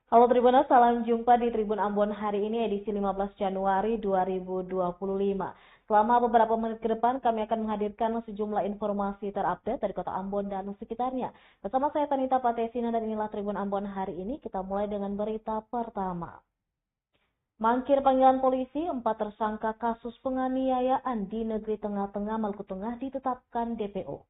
Halo Tribuners, salam jumpa di Tribun Ambon hari ini edisi 15 Januari 2025. Selama beberapa menit ke depan kami akan menghadirkan sejumlah informasi terupdate dari Kota Ambon dan sekitarnya. Bersama saya Tanita Patesina dan inilah Tribun Ambon hari ini. Kita mulai dengan berita pertama. Mangkir panggilan polisi, 4 tersangka kasus penganiayaan di negeri Tengah-Tengah Maluku Tengah ditetapkan DPO.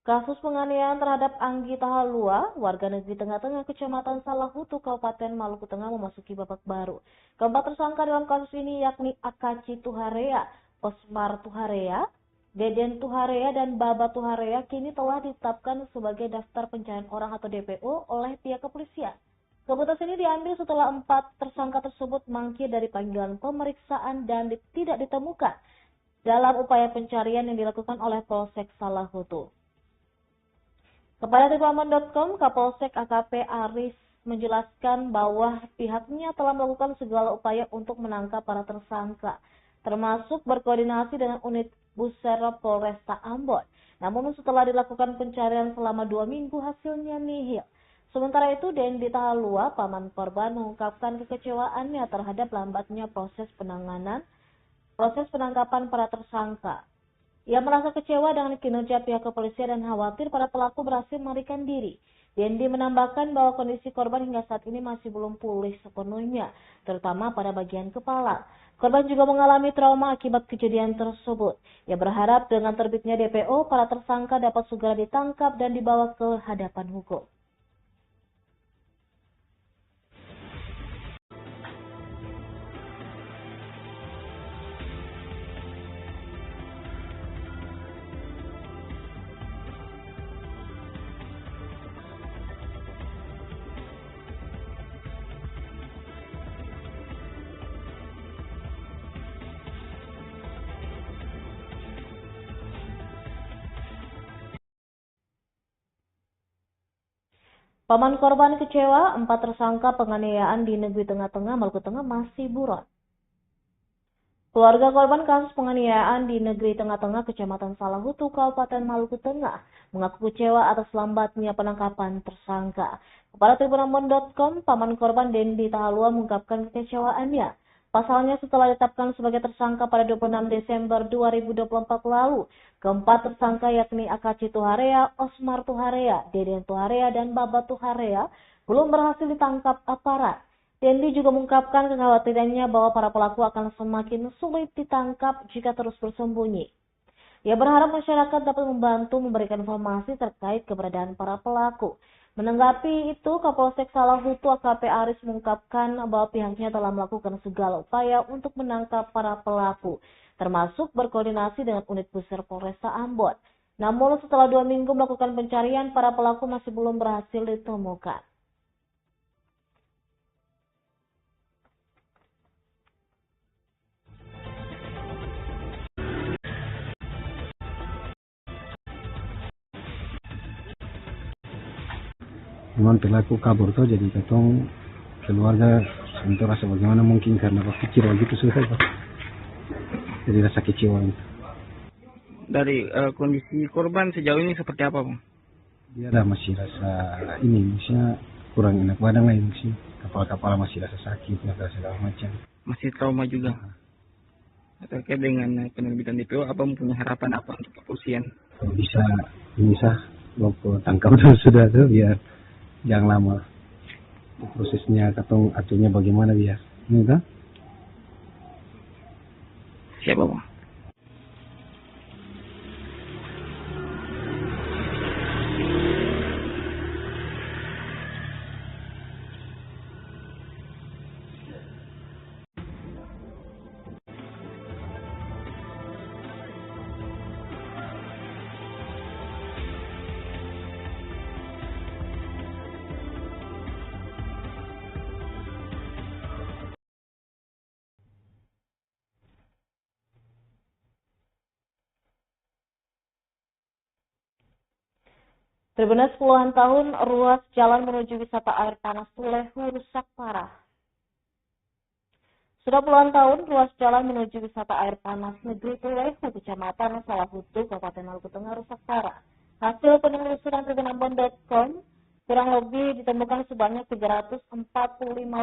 Kasus penganiayaan terhadap Anggi Tahalua, warga negeri Tengah-Tengah, Kecamatan Salahutu, Kabupaten Maluku Tengah memasuki babak baru. Keempat tersangka dalam kasus ini yakni Akaci Tuharea, Osmar Tuharea, Deden Tuharea, dan Baba Tuharea kini telah ditetapkan sebagai daftar pencarian orang atau DPO oleh pihak kepolisian. Keputusan ini diambil setelah 4 tersangka tersebut mangkir dari panggilan pemeriksaan dan tidak ditemukan dalam upaya pencarian yang dilakukan oleh Polsek Salahutu. Kepada Tribunambon.com, Kapolsek AKP Aris menjelaskan bahwa pihaknya telah melakukan segala upaya untuk menangkap para tersangka, termasuk berkoordinasi dengan unit Busero Polresta Ambon. Namun setelah dilakukan pencarian selama 2 minggu hasilnya nihil. Sementara itu, Dendi Tahalua, paman korban, mengungkapkan kekecewaannya terhadap lambatnya proses penangkapan para tersangka. Ia merasa kecewa dengan kinerja pihak kepolisian dan khawatir para pelaku berhasil melarikan diri. Dendi menambahkan bahwa kondisi korban hingga saat ini masih belum pulih sepenuhnya, terutama pada bagian kepala. Korban juga mengalami trauma akibat kejadian tersebut. Ia berharap dengan terbitnya DPO, para tersangka dapat segera ditangkap dan dibawa ke hadapan hukum. Paman korban kecewa, 4 tersangka penganiayaan di negeri Tengah-Tengah Maluku Tengah masih buron. Keluarga korban kasus penganiayaan di negeri Tengah-Tengah Kecamatan Salahutu, Kabupaten Maluku Tengah, mengaku kecewa atas lambatnya penangkapan tersangka. Kepada Tribunambon.com, paman korban Dendi Tahalua mengungkapkan kekecewaannya. Pasalnya setelah ditetapkan sebagai tersangka pada 26 Desember 2024 lalu, keempat tersangka yakni Akaci Tuharea, Osmar Tuharea, Deden Tuharea, dan Baba Tuharea belum berhasil ditangkap aparat. Dendi juga mengungkapkan kekhawatirannya bahwa para pelaku akan semakin sulit ditangkap jika terus bersembunyi. Ia berharap masyarakat dapat membantu memberikan informasi terkait keberadaan para pelaku. Menanggapi itu, Kapolsek Salahutu AKP Aris mengungkapkan bahwa pihaknya telah melakukan segala upaya untuk menangkap para pelaku, termasuk berkoordinasi dengan unit Busero Polresta Ambon. Namun setelah 2 minggu melakukan pencarian, para pelaku masih belum berhasil ditemukan. Memang pelaku kabur tuh, jadi ketong keluarga untuk rasa bagaimana mungkin karena berpikir begitu susah Pak. Jadi rasa kecewa. Dari kondisi korban sejauh ini seperti apa, Bang? Dia ada masih rasa ini, misalnya kurang enak badan lah sih. Kepala masih rasa sakit, rasa segala macam. Masih trauma juga. Terkait dengan penerbitan DPO, apa mempunyai harapan apa untuk kepolisian? Kalau bisa waktu tangkap sudah tuh biar jangan lama. Prosesnya ketong aturnya bagaimana biar ini kan? Siapa, Bang? Tribuners, puluhan tahun ruas jalan menuju wisata air panas Tulehu rusak parah. Sudah puluhan tahun ruas jalan menuju wisata air panas negeri Tulehu, Kecamatan Salahutu, Kabupaten Maluku Tengah rusak parah. Hasil penelusuran Tribunambon.com kurang lebih ditemukan sebanyak 345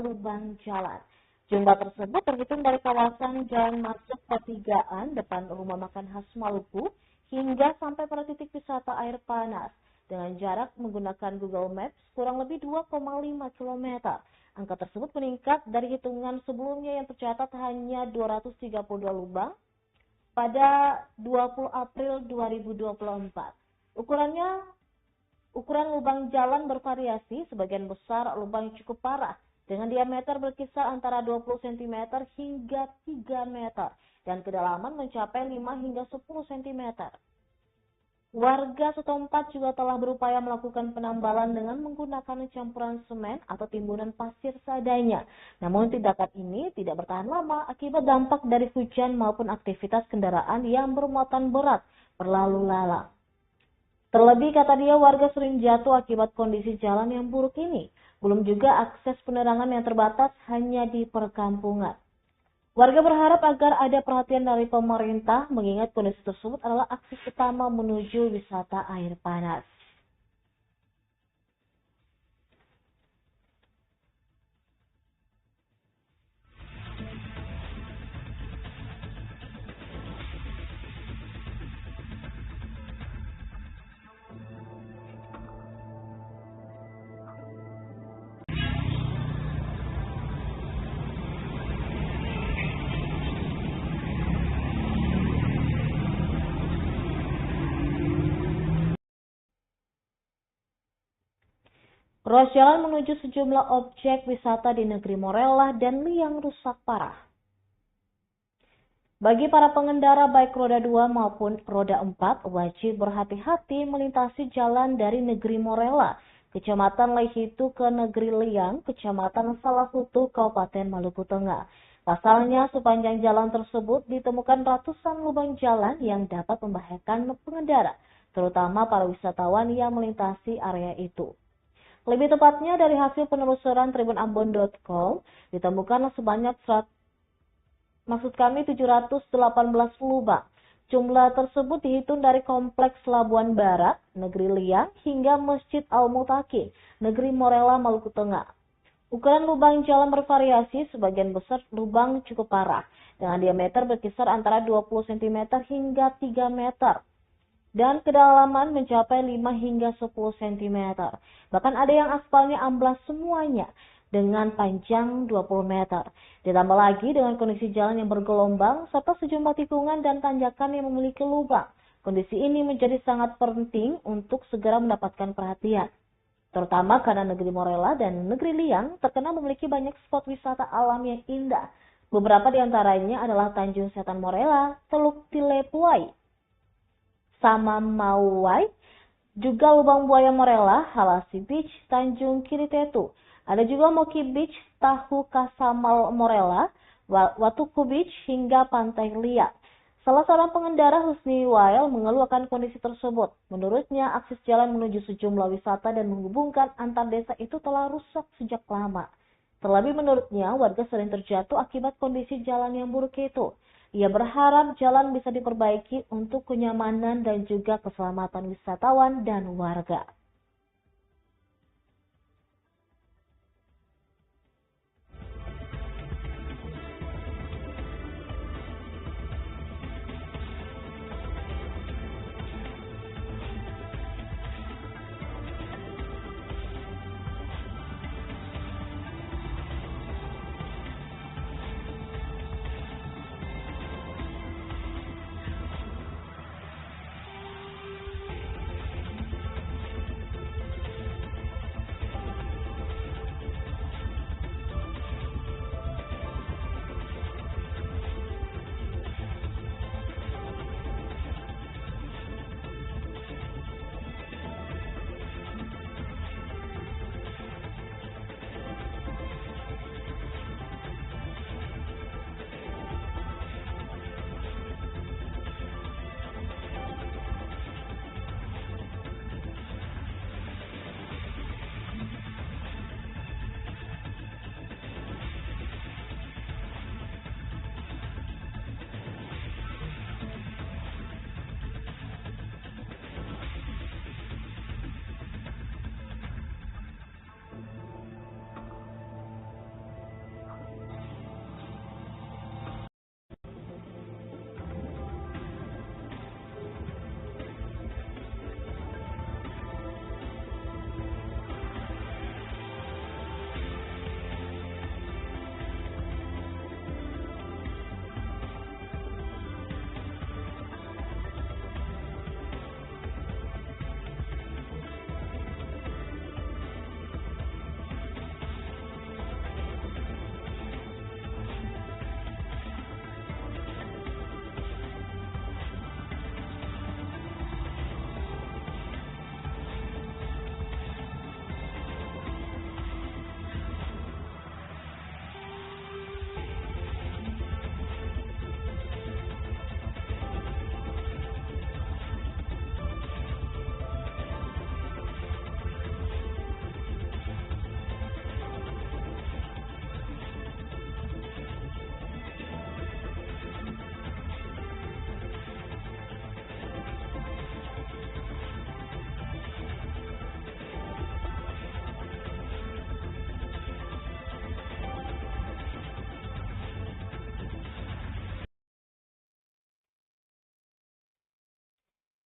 lubang jalan. Jumlah tersebut terhitung dari kawasan jalan masuk pertigaan depan rumah makan khas Maluku hingga sampai pada titik wisata air panas dengan jarak menggunakan Google Maps kurang lebih 2,5 km. Angka tersebut meningkat dari hitungan sebelumnya yang tercatat hanya 232 lubang pada 20 April 2024. Ukuran lubang jalan bervariasi, sebagian besar lubang cukup parah dengan diameter berkisar antara 20 cm hingga 3 meter dan kedalaman mencapai 5 hingga 10 cm. Warga setempat juga telah berupaya melakukan penambalan dengan menggunakan campuran semen atau timbunan pasir seadanya. Namun tindakan ini tidak bertahan lama akibat dampak dari hujan maupun aktivitas kendaraan yang bermuatan berat berlalu lalang. Terlebih, kata dia, warga sering jatuh akibat kondisi jalan yang buruk ini. Belum juga akses penerangan yang terbatas hanya di perkampungan. Warga berharap agar ada perhatian dari pemerintah mengingat kondisi tersebut adalah akses utama menuju wisata air panas. Ruas jalan menuju sejumlah objek wisata di negeri Morella dan Liang rusak parah. Bagi para pengendara baik roda 2 maupun roda 4 wajib berhati-hati melintasi jalan dari negeri Morella, Kecamatan Lehitu ke negeri Liang, Kecamatan Salahutu, Kabupaten Maluku Tengah. Pasalnya, sepanjang jalan tersebut ditemukan ratusan lubang jalan yang dapat membahayakan pengendara, terutama para wisatawan yang melintasi area itu. Lebih tepatnya, dari hasil penelusuran tribunambon.com, ditemukan sebanyak 718 lubang. Jumlah tersebut dihitung dari Kompleks Labuan Barat, Negeri Liang, hingga Masjid Al-Mutaqin, Negeri Morella, Maluku Tengah. Ukuran lubang jalan bervariasi, sebagian besar lubang cukup parah, dengan diameter berkisar antara 20 cm hingga 3 meter. Dan kedalaman mencapai 5 hingga 10 cm. Bahkan ada yang aspalnya amblas semuanya dengan panjang 20 meter. Ditambah lagi dengan kondisi jalan yang bergelombang serta sejumlah tikungan dan tanjakan yang memiliki lubang. Kondisi ini menjadi sangat penting untuk segera mendapatkan perhatian. Terutama karena negeri Morella dan negeri Liang terkenal memiliki banyak spot wisata alam yang indah. Beberapa di antaranya adalah Tanjung Setan Morella, Teluk Tilepuai, Samamauai, juga Lubang Buaya Morella, Halasi Beach, Tanjung Kiritetu. Ada juga Moki Beach, Tahu Kasamal Morella, Watuku Beach, hingga Pantai Liat. Salah seorang pengendara, Husni Wael, mengeluhkan kondisi tersebut. Menurutnya, akses jalan menuju sejumlah wisata dan menghubungkan antar desa itu telah rusak sejak lama. Terlebih menurutnya, warga sering terjatuh akibat kondisi jalan yang buruk itu. Ia berharap jalan bisa diperbaiki untuk kenyamanan dan juga keselamatan wisatawan dan warga.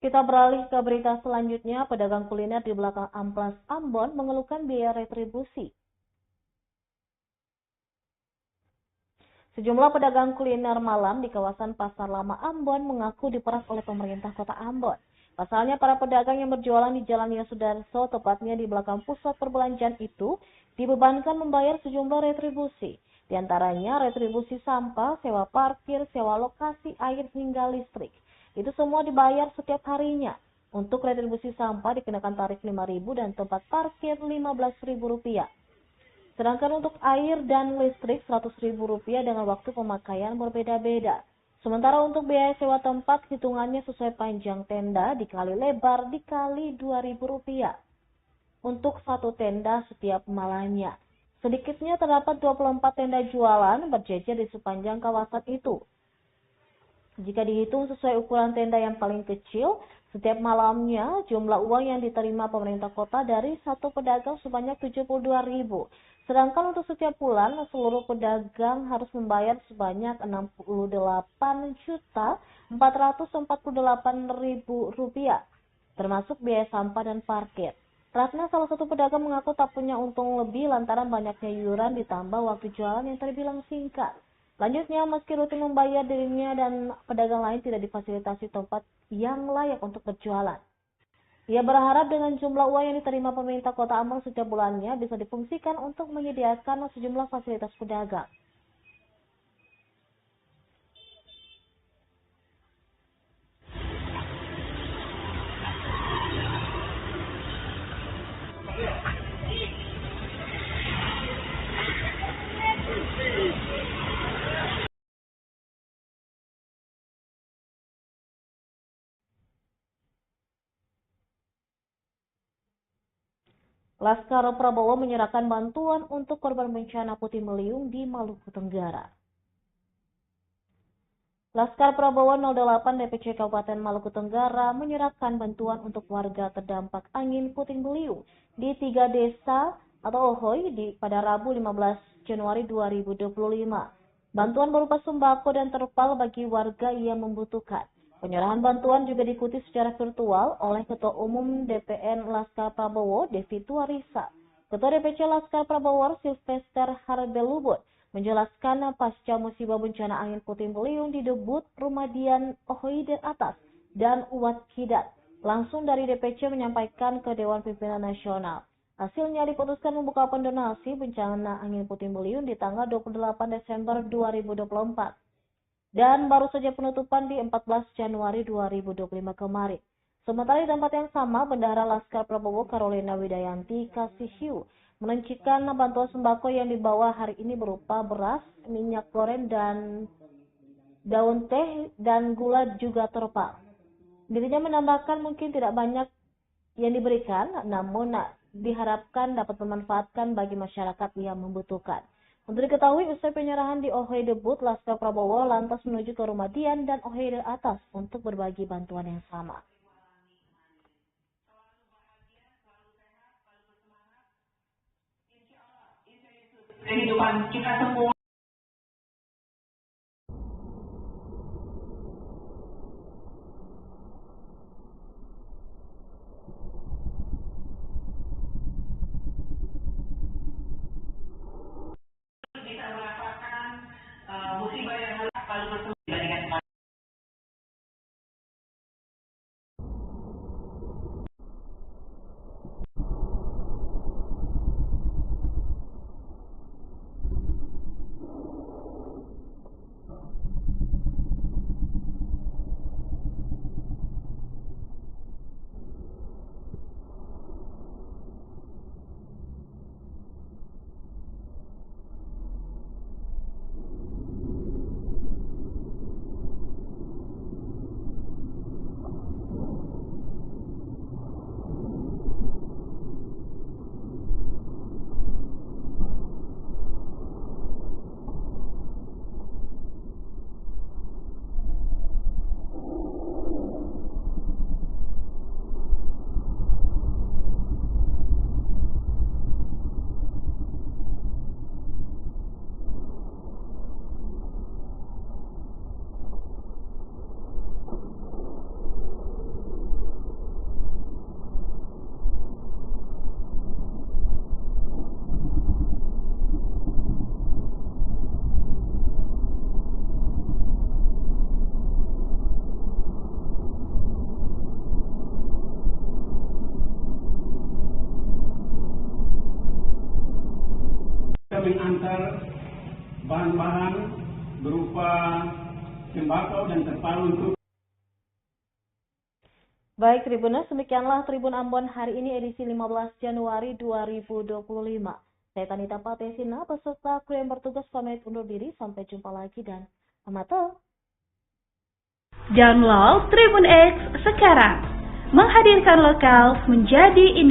Kita beralih ke berita selanjutnya. Pedagang kuliner di belakang Amplas Ambon mengeluhkan biaya retribusi. Sejumlah pedagang kuliner malam di kawasan Pasar Lama Ambon mengaku diperas oleh pemerintah Kota Ambon. Pasalnya, para pedagang yang berjualan di Jalan Yosudarso, tepatnya di belakang pusat perbelanjaan itu, dibebankan membayar sejumlah retribusi. Di antaranya retribusi sampah, sewa parkir, sewa lokasi, air, hingga listrik. Itu semua dibayar setiap harinya. Untuk retribusi sampah dikenakan tarif Rp5.000 dan tempat parkir Rp15.000. Sedangkan untuk air dan listrik Rp100.000 dengan waktu pemakaian berbeda-beda. Sementara untuk biaya sewa tempat hitungannya sesuai panjang tenda dikali lebar dikali Rp2.000 untuk satu tenda setiap malamnya. Sedikitnya terdapat 24 tenda jualan berjejer di sepanjang kawasan itu. Jika dihitung sesuai ukuran tenda yang paling kecil, setiap malamnya jumlah uang yang diterima pemerintah kota dari satu pedagang sebanyak Rp72.000. Sedangkan untuk setiap bulan, seluruh pedagang harus membayar sebanyak Rp68.448.000, termasuk biaya sampah dan parkir. Ratna, salah satu pedagang, mengaku tak punya untung lebih lantaran banyaknya iuran ditambah waktu jualan yang terbilang singkat. Lanjutnya, meski rutin membayar, dirinya dan pedagang lain tidak difasilitasi tempat yang layak untuk berjualan. Ia berharap dengan jumlah uang yang diterima pemerintah Kota Ambon setiap bulannya bisa difungsikan untuk menyediakan sejumlah fasilitas pedagang. Laskar Prabowo menyerahkan bantuan untuk korban bencana puting beliung di Maluku Tenggara. Laskar Prabowo 08 DPC Kabupaten Maluku Tenggara menyerahkan bantuan untuk warga terdampak angin puting beliung di 3 desa atau Ohoy pada Rabu 15 Januari 2025. Bantuan berupa sembako dan terpal bagi warga yang membutuhkan. Penyerahan bantuan juga diikuti secara virtual oleh Ketua Umum DPN Laskar Prabowo, Devi Tuarisa. Ketua DPC Laskar Prabowo, Silvester Harbelubut, menjelaskan pasca musibah bencana angin puting beliung di Debut, Rumadian, Ohoider Atas, dan Uwat Kidat. Langsung dari DPC menyampaikan ke Dewan Pimpinan Nasional. Hasilnya diputuskan membuka pendonasi bencana angin puting beliung di tanggal 28 Desember 2024. Dan baru saja penutupan di 14 Januari 2025 kemarin. Sementara di tempat yang sama, Bendahara Laskar Prabowo Carolina Widayanti Kasihyu meluncurkan bantuan sembako yang dibawa hari ini berupa beras, minyak goreng, dan daun teh, dan gula juga terpal. Dirinya menambahkan mungkin tidak banyak yang diberikan, namun diharapkan dapat bermanfaatkan bagi masyarakat yang membutuhkan. Untuk diketahui, usai penyerahan di Ohoy Debut, Laskar Prabowo lantas menuju ke Rumadian dan Ohoy Atas untuk berbagi bantuan yang sama. Kehidupan kita semua. Bisa merasakan musibah yang lalu bertemu dengan tambahan berupa sembako dan terpal untuk. Baik Tribuners, demikianlah Tribun Ambon hari ini edisi 15 Januari 2025. Saya Tanita Patesina beserta kru yang bertugas pamit undur diri. Sampai jumpa lagi dan amata. Download Tribun X sekarang. Menghadirkan lokal menjadi Indonesia.